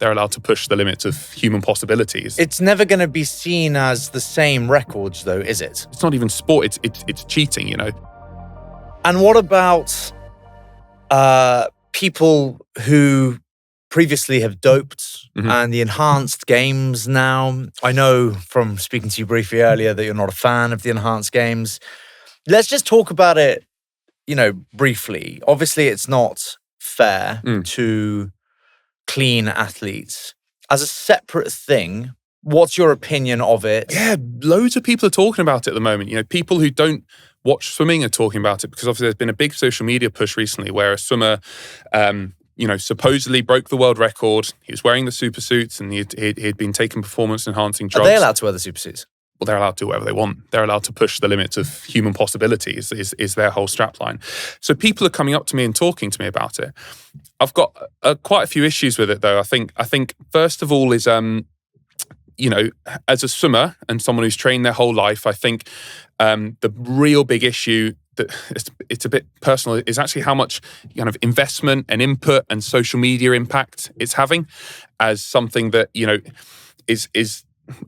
They're allowed to push the limits of human possibilities. It's never going to be seen as the same records, though, is it? It's not even sport. It's cheating, And what about people who previously have doped and the enhanced games now? I know from speaking to you briefly earlier that you're not a fan of the enhanced games. Let's just talk about it, briefly. Obviously, it's not fair to clean athletes. As a separate thing, what's your opinion of it? Yeah, loads of people are talking about it at the moment. People who don't watch swimming are talking about it because obviously there's been a big social media push recently where a swimmer, supposedly broke the world record. He was wearing the super suits and he'd been taking performance-enhancing drugs. Are they allowed to wear the super suits? Well, they're allowed to do whatever they want. They're allowed to push the limits of human possibilities is their whole strapline. So people are coming up to me and talking to me about it. I've got quite a few issues with it, though. I think first of all is, as a swimmer and someone who's trained their whole life, I think the real big issue that it's a bit personal is actually how much kind of investment and input and social media impact it's having as something that, is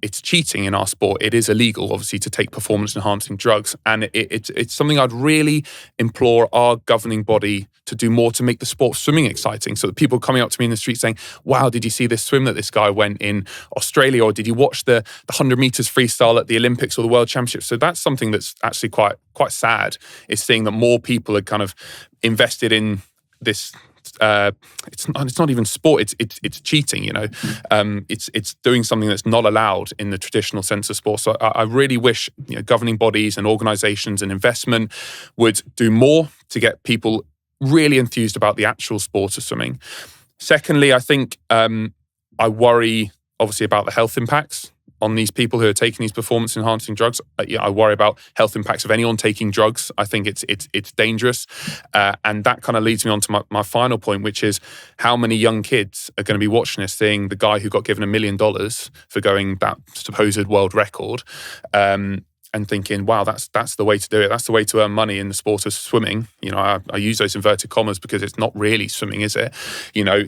it's cheating in our sport. It is illegal, obviously, to take performance-enhancing drugs. And it's something I'd really implore our governing body to do more to make the sport of swimming exciting. So that people coming up to me in the street saying, wow, did you see this swim that this guy went in Australia? Or did you watch the 100 meters freestyle at the Olympics or the World Championships? So that's something that's actually quite sad, is seeing that more people are kind of invested in this. It's not even sport. It's cheating. It's doing something that's not allowed in the traditional sense of sport. So I really wish governing bodies and organisations and investment would do more to get people really enthused about the actual sport of swimming. Secondly, I think I worry obviously about the health impacts on these people who are taking these performance-enhancing drugs. I worry about health impacts of anyone taking drugs. I think it's dangerous. And that kind of leads me on to my final point, which is how many young kids are going to be watching this, seeing the guy who got given $1 million for going that supposed world record, and thinking, wow, that's the way to do it. That's the way to earn money in the sport of swimming. I use those inverted commas because it's not really swimming, is it?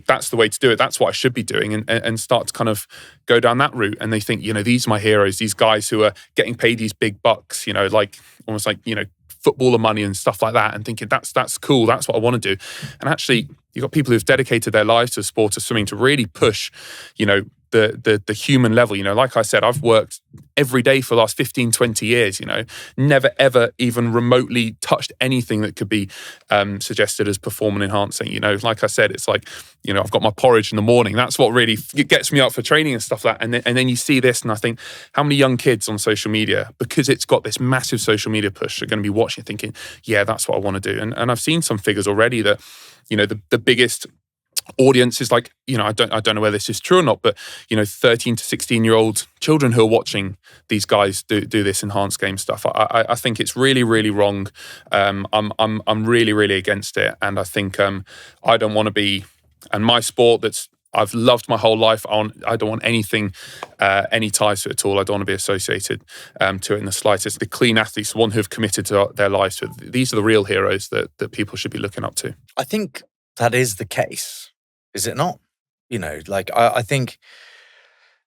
That's the way to do it. That's what I should be doing, and start to kind of go down that route. And they think, these are my heroes, these guys who are getting paid these big bucks, almost like footballer money and stuff like that, and thinking that's cool, that's what I want to do. And actually, you've got people who've dedicated their lives to the sport of swimming to really push, the human level. Like I said, I've worked every day for the last 15, 20 years, never ever even remotely touched anything that could be suggested as performance enhancing. Like I said, it's like, I've got my porridge in the morning. That's what really gets me up for training and stuff like that. And then you see this and I think, how many young kids on social media, because it's got this massive social media push, are going to be watching thinking, yeah, that's what I want to do. And I've seen some figures already that, the biggest audience is like, I don't know whether this is true or not, but 13 to 16-year-old children who are watching these guys do this enhanced game stuff. I think it's really, really wrong. I'm really, really against it, and I think I don't want to be. And my sport that's I've loved my whole life. I don't want anything, any ties to it at all. I don't want to be associated to it in the slightest. The clean athletes, the one who have committed to their lives to it, these are the real heroes that people should be looking up to. I think that is the case. Is it not? I think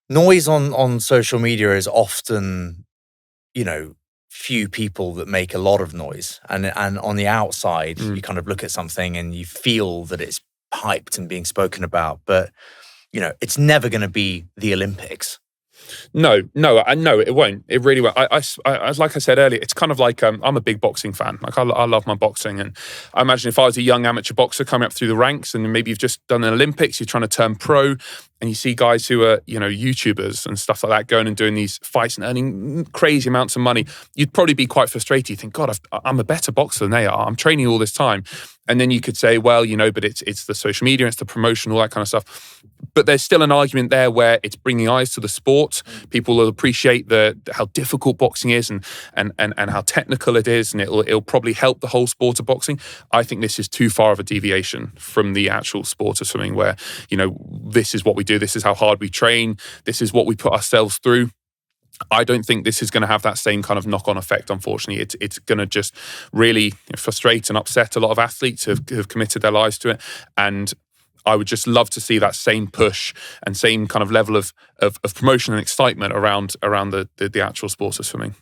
noise on social media is often, few people that make a lot of noise. And on the outside, you kind of look at something and you feel that it's hyped and being spoken about. But, it's never going to be the Olympics. No, it won't. It really won't. I like I said earlier, it's kind of like I'm a big boxing fan. Like I love my boxing, and I imagine if I was a young amateur boxer coming up through the ranks, and maybe you've just done an Olympics, you're trying to turn pro, and you see guys who are YouTubers and stuff like that going and doing these fights and earning crazy amounts of money, you'd probably be quite frustrated. You think, God, I'm a better boxer than they are. I'm training all this time, and then you could say, well, but it's the social media, it's the promotion, all that kind of stuff. But there's still an argument there where it's bringing eyes to the sport. People will appreciate how difficult boxing is and how technical it is, and it'll probably help the whole sport of boxing. I think this is too far of a deviation from the actual sport of swimming, where this is what we do, this is how hard we train, this is what we put ourselves through. I don't think this is going to have that same kind of knock-on effect, unfortunately. It's going to just really frustrate and upset a lot of athletes who have committed their lives to it. And I would just love to see that same push and same kind of level of promotion and excitement around the actual sport of swimming.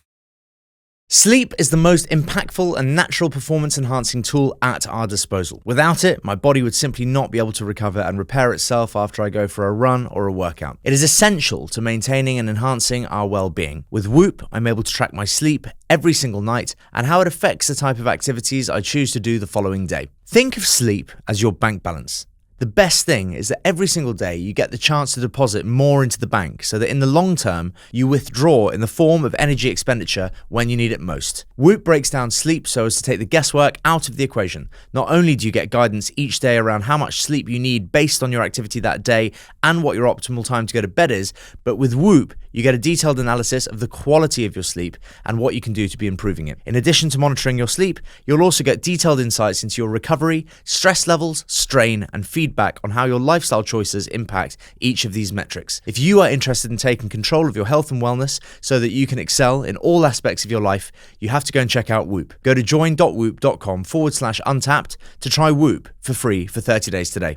Sleep is the most impactful and natural performance-enhancing tool at our disposal. Without it, my body would simply not be able to recover and repair itself after I go for a run or a workout. It is essential to maintaining and enhancing our well-being. With Whoop, I'm able to track my sleep every single night and how it affects the type of activities I choose to do the following day. Think of sleep as your bank balance. The best thing is that every single day you get the chance to deposit more into the bank so that in the long term, you withdraw in the form of energy expenditure when you need it most. Whoop breaks down sleep so as to take the guesswork out of the equation. Not only do you get guidance each day around how much sleep you need based on your activity that day and what your optimal time to go to bed is, but with Whoop, you get a detailed analysis of the quality of your sleep and what you can do to be improving it. In addition to monitoring your sleep, you'll also get detailed insights into your recovery, stress levels, strain, and feedback on how your lifestyle choices impact each of these metrics. If you are interested in taking control of your health and wellness so that you can excel in all aspects of your life, you have to go and check out Whoop. Go to join.whoop.com/untapped to try Whoop for free for 30 days today.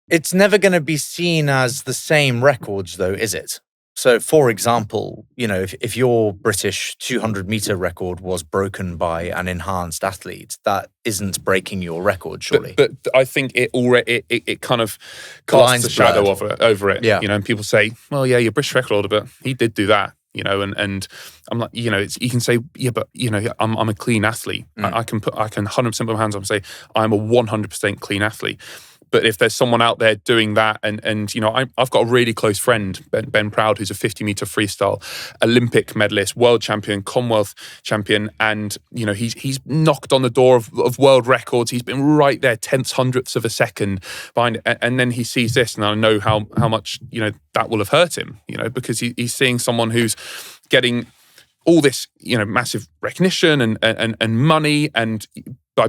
It's never going to be seen as the same records though, is it? So, for example, if your British 200-meter record was broken by an enhanced athlete, that isn't breaking your record, surely. But I think it already it kind of casts a shadow over it. Yeah. And people say, well, yeah, your British record holder, but he did do that. And I'm like, you can say, yeah, but I'm a clean athlete. I can 100% put my hands up and say I'm a 100% clean athlete. But if there's someone out there doing that, and I've got a really close friend, Ben Proud, who's a 50-meter freestyle Olympic medalist, world champion, Commonwealth champion, and he's knocked on the door of world records. He's been right there, tenths, hundredths of a second behind it, and then he sees this, and I know how much that will have hurt him, because he's seeing someone who's getting all this massive recognition and money and.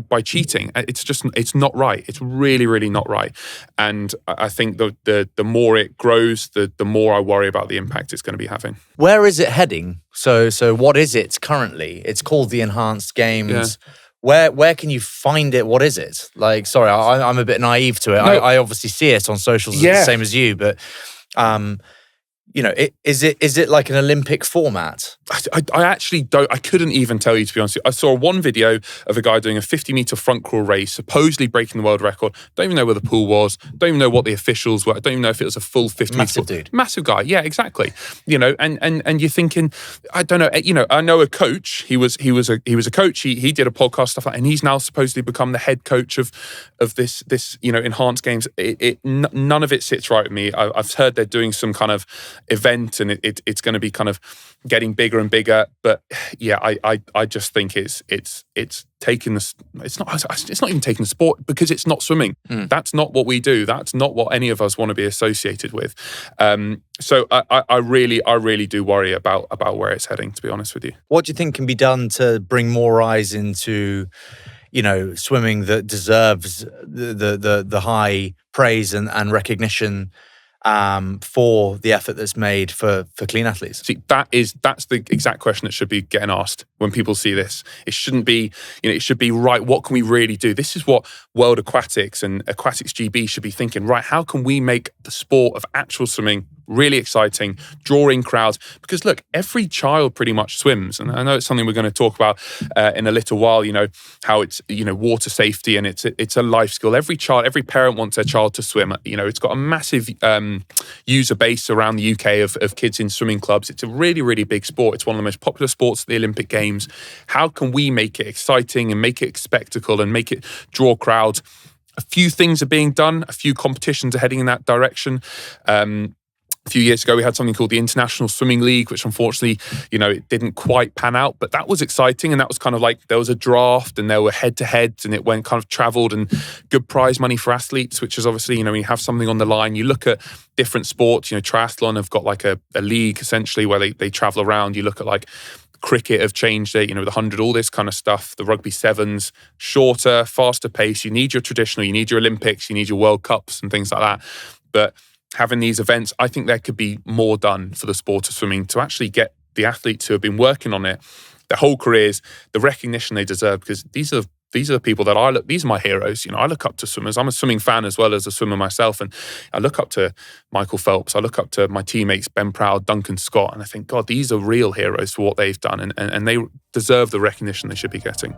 By cheating, it's not right. It's really, really not right. And I think the more it grows, the more I worry about the impact it's going to be having. Where is it heading? So what is it currently? It's called the Enhanced Games. Yeah. Where can you find it? What is it? Like, sorry, I'm a bit naive to it. No. I obviously see it on socials, the same as you, but is it like an Olympic format? I actually don't. I couldn't even tell you, to be honest. I saw one video of a guy doing a 50-meter front crawl race, supposedly breaking the world record. Don't even know where the pool was. Don't even know what the officials were. I don't even know if it was a full 50 Massive meter. Dude. Massive guy. Yeah, exactly. And you're thinking, I don't know. I know a coach. He was a coach. He did a podcast stuff like that, and he's now supposedly become the head coach of this Enhanced Games. None of it sits right with me. I've heard they're doing some kind of event, and it's going to be kind of getting bigger and bigger. But yeah, I just think it's taking the. It's not even taking the sport, because it's not swimming. That's not what we do. That's not what any of us want to be associated with. So I really do worry about where it's heading, to be honest with you. What do you think can be done to bring more eyes into swimming that deserves the high praise and recognition for the effort that's made for clean athletes? See, that's the exact question that should be getting asked when people see this. It shouldn't be, it should be, right, what can we really do? This is what World Aquatics and Aquatics GB should be thinking, right, how can we make the sport of actual swimming really exciting, drawing crowds? Because look, every child pretty much swims, and I know it's something we're going to talk about in a little while, how it's, water safety, and it's a life skill. Every parent wants their child to swim. It's got a massive user base around the UK of kids in swimming clubs. It's a really, really big sport. It's one of the most popular sports at the Olympic Games. How can we make it exciting and make it a spectacle and make it draw crowds? A few things are being done. A few competitions are heading in that direction. A few years ago, we had something called the International Swimming League, which unfortunately, it didn't quite pan out, but that was exciting. And that was kind of like, there was a draft and there were head-to-heads, and it went kind of traveled, and good prize money for athletes, which is obviously, when you have something on the line. You look at different sports, triathlon have got like a league essentially where they travel around. You look at like cricket have changed it, the 100, all this kind of stuff. The rugby sevens, shorter, faster pace. You need your traditional, you need your Olympics, you need your World Cups and things like that. But having these events, I think there could be more done for the sport of swimming to actually get the athletes who have been working on it their whole careers the recognition they deserve, because these are these are the people that I look. These are my heroes. I look up to swimmers. I'm a swimming fan as well as a swimmer myself, and I look up to Michael Phelps. I look up to my teammates Ben Proud, Duncan Scott, and I think, God, these are real heroes for what they've done, and they deserve the recognition they should be getting.